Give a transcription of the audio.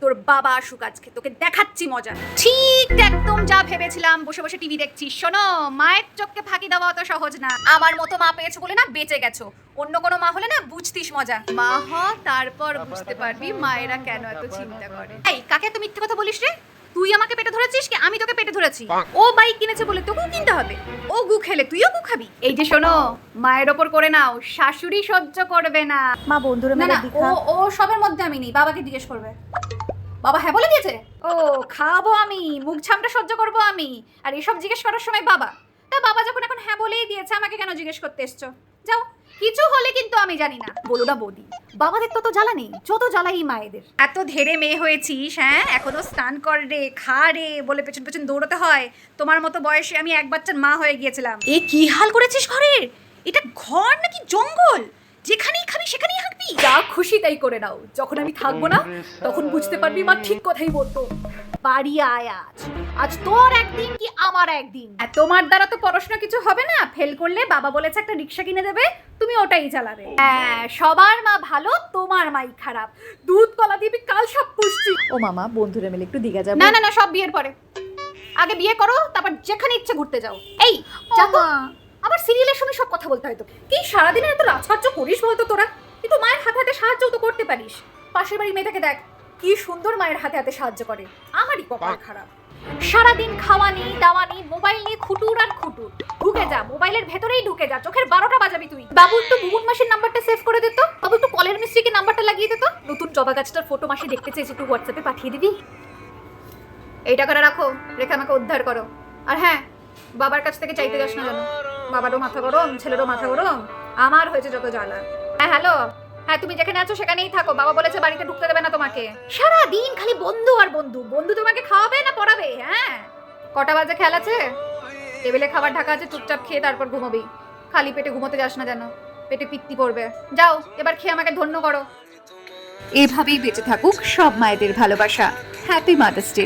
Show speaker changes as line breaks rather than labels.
তোর বাবা আসুক আজকে, তোকে দেখাচ্ছি মজা। ঠিক একদম যা ভেবেছিলাম, বসে বসে টিভি দেখছিস। শোনো, মায়ের চোখকে ফাঁকি দেওয়া অত সহজ না। আমার মতো মা পেয়েছো বলে না বেঁচে গেছো, অন্য কোনো মা হলে না বুঝতিস মজা। মা হ, তারপর বুঝতে পারবি মায়েরা কেন এত চিন্তা করে। এই কাকে এত মিথ্যে কথা বলিস রে? তুই আমাকে পেটে ধরেছিস কি আমি তোকে পেটে ধরেছি? ও বাইক কিনেছে বলে তোকেও কিনতে হবে? ও গু খেলে তুইও গু খাবি? এই যে শোনো, মায়ের ওপর করে নাও, শাশুড়ি সহ্য করবে না।
মা বন্ধুরা
না
মিলে
না,
দীঘা।
ও সবের মধ্যে আমি নেই, বাবাকে জিজ্ঞেস করবে। বাবা হ্যাঁ বলে দিয়েছে? ও খাবো আমি, মুখ ছামটা সহ্য করবো আমি, আর এসব জিজ্ঞেস করার সময় বাবা? তা বাবা যখন এখন হ্যাঁ বলেই দিয়েছে, আমাকে কেন জিজ্ঞেস করতে এসছো? যাও, কিছু হলে কিন্তু আমি জানি না। বলো না বৌদি, বাবাদের তো জ্বালা নেই, যত জ্বালাই মায়েদের। এত ধেড়ে মেয়ে হয়েছিস, হ্যাঁ এখনো স্নান কর রে, খা রে বলে পেছন পেছন দৌড়তে হয়। তোমার মতো বয়সে আমি এক বাচ্চার মা হয়ে গিয়েছিলাম। এ কি হাল করেছিস ঘরের? এটা ঘর নাকি জঙ্গল? যেখানেই খাবি সেখানেই হাঁটবি। যা খুশি তাই করে নাও, যখন আমি থাকবো না তখন বুঝতে পারবি মা ঠিক কথাই বলতো। বাড়ি আয় আজ, আজ তোর একদিন কি আমার একদিন। তোমার দ্বারা তো পড়াশোনা কিছু হবে না, ফেল করলে বাবা বলেছে একটা রিক্সা কিনে দেবে, তুমি ওটাই চালাবে। হ্যাঁ, সবার মা ভালো, তোমার মাই খারাপ। দুধ কলা দিবি কাল সব পুষ্টি।
ও মামা বন্ধুরা মিলে একটু দীঘা যাবো।
না না না, সব বিয়ের পরে। আগে বিয়ে করো, তারপর যেখানে ইচ্ছে ঘুরতে যাও। এই যা তো, আবার সিরিয়ালের সময় সব কথা বলতে হয় তো। কি সারাদিনের এত রাজকার্য করিস বলতো তোরা? কিন্তু মায়ের হাতে হাতে সাহায্য তো করতে পারিস। পাশের বাড়ির মেয়েটাকে দেখ, কি সুন্দর মায়ের হাতে হাতে সাহায্য করে। আমারই কপাল খারাপ। সারাদিন খাওয়া নেই দাওয়া নেই, মোবাইল নিয়ে খুটুর আর খুটুর। ঢুকে যা, মোবাইলের ভেতরেই ঢুকে যা, চোখের 12টা বাজাবি তুই। বাবু একটু বুবুন মাসির নাম্বারটা সেভ করে দিত। বাবু একটু কলের মিস্ত্রিকে নাম্বারটা লাগিয়ে দিত। নতুন জবা গাছটার ফটো মাসি দেখতে চেয়েছে, একটু হোয়াটসঅ্যাপে পাঠিয়ে দিবি। এই টাকাটা রাখো, রেখে আমাকে উদ্ধার করো। আর হ্যাঁ, বাবার কাছ থেকে চাইতে যাস না যেন। বাবারও মাথা গরম, ছেলেরও মাথা গরম, আমার হয়েছে যত জ্বালা। হ্যাঁ হ্যালো, হ্যাঁ তুমি যেখানে আছো সেখানেই থাকো, বাবা বলেছে বাড়িতে ঢুকতে দেবে না তোমাকে। সারা দিন খালি বন্ধু আর বন্ধু। বন্ধু তোমাকে খাওয়াবে না পড়াবে? হ্যাঁ, কটা বাজে খেয়াল আছে? টেবিলে খাবার ঢাকা আছে, চুপচাপ খেয়ে তারপর ঘুমোবি। খালি পেটে ঘুমোতে যাস না যেন, পেটে পিত্তি পড়বে। যাও এবার খেয়ে আমাকে ধন্য করো।
এভাবেই বেঁচে থাকুক সব মায়েদের ভালোবাসা। Happy mother's day.